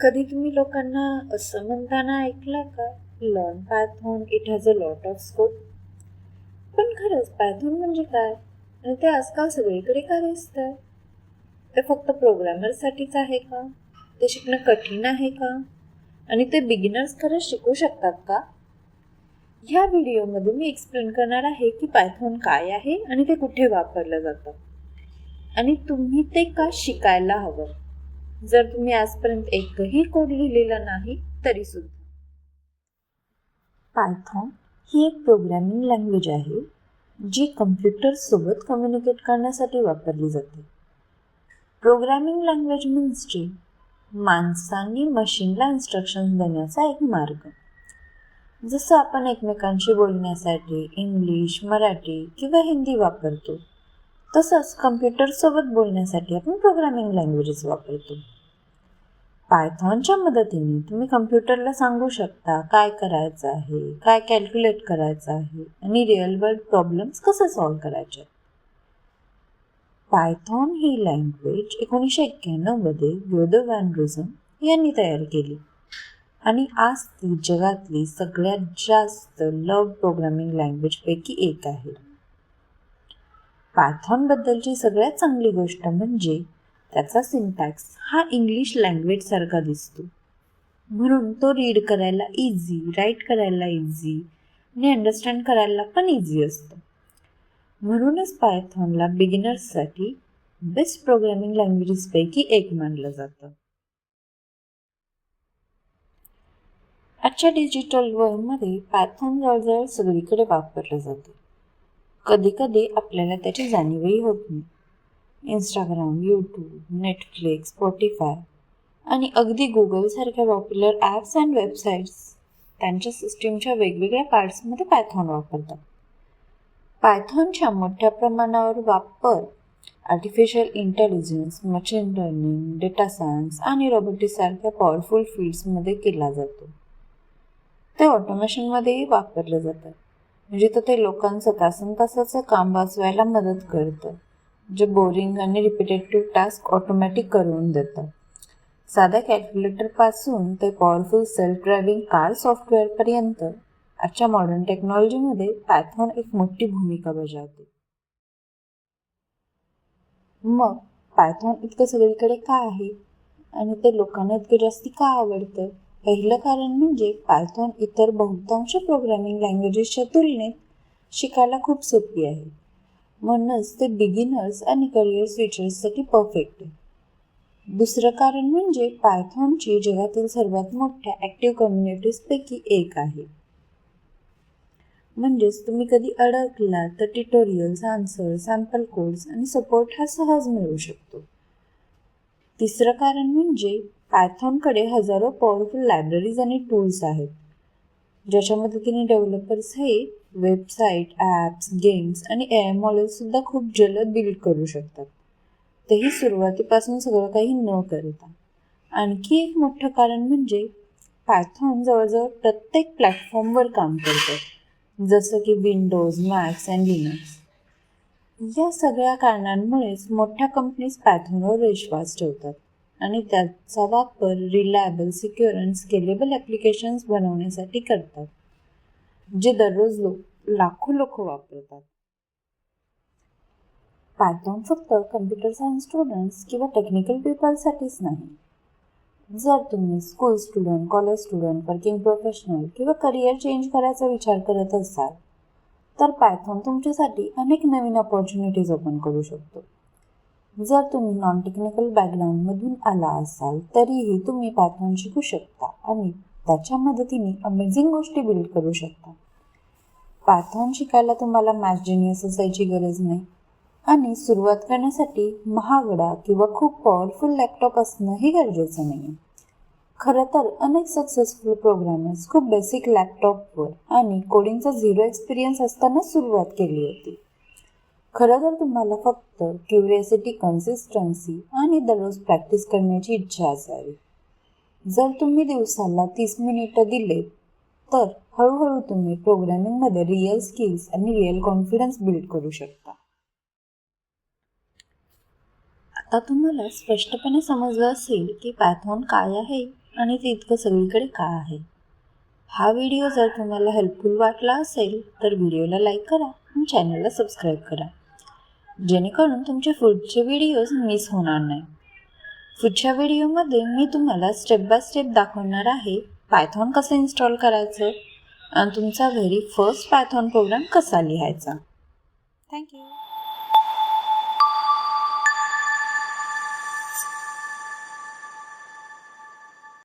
कधी तुम्ही लोकांना असं म्हणताना ऐकलं का, learn Python, it has a lot of scope. पण खरंच पायथॉन म्हणजे काय आणि ते आजकाल सगळीकडे का दिसतंय? ते फक्त प्रोग्रामरसाठीच आहे का? ते शिकणं कठीण आहे का? आणि ते बिगिनर्स खरंच शिकू शकतात का? ह्या व्हिडिओमध्ये मी एक्सप्लेन करणार आहे की पायथॉन काय आहे आणि ते कुठे वापरलं जातं आणि तुम्ही ते का शिकायला हवं, जर तुम्ही आजपर्यंत एकही कोड लिहिलेला नाही तरी सुद्धा. पायथॉन ही एक प्रोग्रामिंग लँग्वेज आहे जी कम्प्युटरसोबत कम्युनिकेट करण्यासाठी वापरली जाते. प्रोग्रामिंग लँग्वेज म्हणजे माणसांनी मशीनला इन्स्ट्रक्शन देण्याचा एक मार्ग. जसं आपण एकमेकांशी बोलण्यासाठी इंग्लिश, मराठी किंवा हिंदी वापरतो, तसंच कम्प्युटरसोबत बोलण्यासाठी आपण प्रोग्रामिंग लँग्वेजेस वापरतो. पायथॉनच्या मदतीने तुम्ही कम्प्युटरला सांगू शकता काय करायचं आहे, काय कॅल्क्युलेट करायचं आहे आणि रिअल वर्ल्ड प्रॉब्लेम्स कसे सॉल्व्ह करायचे. पायथॉन ही लँग्वेज 1991 मध्ये थिओडोर व्हॅन रोझन यांनी तयार केली आणि आज ती जगातली सगळ्यात जास्त लव्ह प्रोग्रामिंग लँग्वेज पैकी एक आहे. पायथॉन बद्दलची सगळ्यात चांगली गोष्ट म्हणजे त्याचा सिंटॅक्स हा इंग्लिश लँग्वेज सारखा दिसतो, म्हणून तो रीड करायला इझी, राईट करायला इझी आणि अंडरस्टँड करायला पण इझी असतो. म्हणूनच पायथॉनला बिगिनर्ससाठी बेस्ट प्रोग्रामिंग लँग्वेजेसपैकी एक मानलं जातं. आजच्या डिजिटल वर्ल्डमध्ये पायथॉन जवळजवळ सगळीकडे वापरलं जातं. कधी कधी आपल्याला त्याची जाणीवही होत नाही. इंस्टाग्राम, यूट्यूब, नेटफ्लिक्स, स्पॉटिफाय आणि अगदी गुगलसारख्या पॉप्युलर ॲप्स अँड वेबसाईट्स त्यांच्या सिस्टीमच्या वेगवेगळ्या पार्ट्समध्ये पायथॉन वापरतात. पायथॉनच्या मोठ्या प्रमाणावर वापर artificial intelligence, machine learning, data science आणि रोबोटिक्स सारख्या पॉवरफुल फील्ड्समध्ये केला जातो. ते ऑटोमेशनमध्येही वापरलं जातं, म्हणजे ते लोकांचं तासनतासाचं काम वाचवायला मदत करतं, जे बोरिंग आणि रिपिटेटिव्ह टास्क ऑटोमॅटिक करून देतं. साध्या कॅल्क्युलेटरपासून ते पॉवरफुल सेल्फ ड्रायव्हिंग कार सॉफ्टवेअरपर्यंत आजच्या मॉडर्न टेक्नॉलॉजीमध्ये पायथॉन एक मोठी भूमिका बजावते. मग पायथॉन इतकं सगळीकडे का आहे आणि ते लोकांना इतकं जास्ती का आवडतं? पहिलं कारण म्हणजे पायथॉन इतर बहुतांश प्रोग्रामिंग लँग्वेजेसच्या तुलनेत शिकायला खूप सोपी आहे, म्हणूनच ते बिगिनर्स आणि करिअर स्विचर्ससाठी परफेक्ट आहे. दुसरं कारण म्हणजे पायथॉनची जगातील सर्वात मोठ्या ॲक्टिव्ह कम्युनिटीजपैकी एक आहे. म्हणजेच तुम्ही कधी अडकला तर ट्युटोरियल्स, आन्सर, सॅम्पल कोड्स आणि सपोर्ट हा सहज मिळू शकतो. तिसरं कारण म्हणजे पायथॉनकडे हजारो पॉवरफुल लायब्ररीज आणि टूल्स आहेत, ज्याच्या मदतीने डेव्हलपर्स हे वेबसाईट, ॲप्स, गेम्स आणि AI मॉडेल्ससुद्धा खूप जलद बिल्ड करू शकतात, तेही सुरुवातीपासून सगळं काही न करता. आणखी एक मोठं कारण म्हणजे पायथॉन जवळजवळ प्रत्येक प्लॅटफॉर्मवर काम करतं, जसं की विंडोज, मॅक्स अँड लिनक्स. या सगळ्या कारणांमुळेच मोठ्या कंपनीज पायथॉनवर विश्वास ठेवतात आणि त्याचा वापर रिलायबल, सिक्युअर आणि स्केलेबल ॲप्लिकेशन्स बनवण्यासाठी करतात, जे दररोज लाखो लोक वापरतात. पायथॉन फक्त कम्प्युटर सायन्स स्टुडंट्स किंवा टेक्निकल पीपलसाठीच नाही. जर तुम्ही school student, college student, working professional किंवा करिअर चेंज करायचा विचार करत असाल तर पायथॉन तुमच्यासाठी अनेक नवीन अपॉर्च्युनिटीज ओपन करू शकतो. जर तुम्ही नॉन टेक्निकल बॅकग्राऊंडमधून आला असाल तरीही तुम्ही पायथॉन शिकू शकता आणि त्याच्या मदतीने अमेझिंग गोष्टी बिल्ड करू शकता. पायथॉन शिकायला तुम्हाला मॅथ्स जिनियस असायची गरज नाही आणि सुरुवात करण्यासाठी महागडा किंवा खूप पॉवरफुल लॅपटॉप असणंही गरजेचं नाही. खरं तर अनेक सक्सेसफुल प्रोग्रामर्स खूप बेसिक लॅपटॉपवर आणि कोडिंगचा झिरो एक्सपिरियन्स असताना सुरुवात केली होती. खरं तर तुम्हाला फक्त क्युरिओसिटी, कन्सिस्टन्सी आणि दररोज प्रॅक्टिस करण्याची इच्छा असावी. जर तुम्ही दिवसाला 30 मिनिटं दिले तर हळूहळू तुम्ही प्रोग्रामिंगमध्ये रिअल स्किल्स आणि रिअल कॉन्फिडन्स बिल्ड करू शकता. आता तुम्हाला स्पष्टपणे समजलं असेल की पायथॉन काय आहे आणि ते इतकं सगळीकडे का आहे. हा व्हिडिओ जर तुम्हाला हेल्पफुल वाटला असेल तर व्हिडिओला लाईक करा आणि चॅनलला सबस्क्राईब करा, जेणेकरून तुमचे पुढचे व्हिडिओज मिस होणार नाही. पुढच्या व्हिडिओमध्ये मी तुम्हाला स्टेप बाय स्टेप दाखवणार आहे पायथॉन कसं इन्स्टॉल करायचं आणि तुमचा व्हेरी फर्स्ट पायथॉन प्रोग्राम कसा लिहायचा. थँक्यू.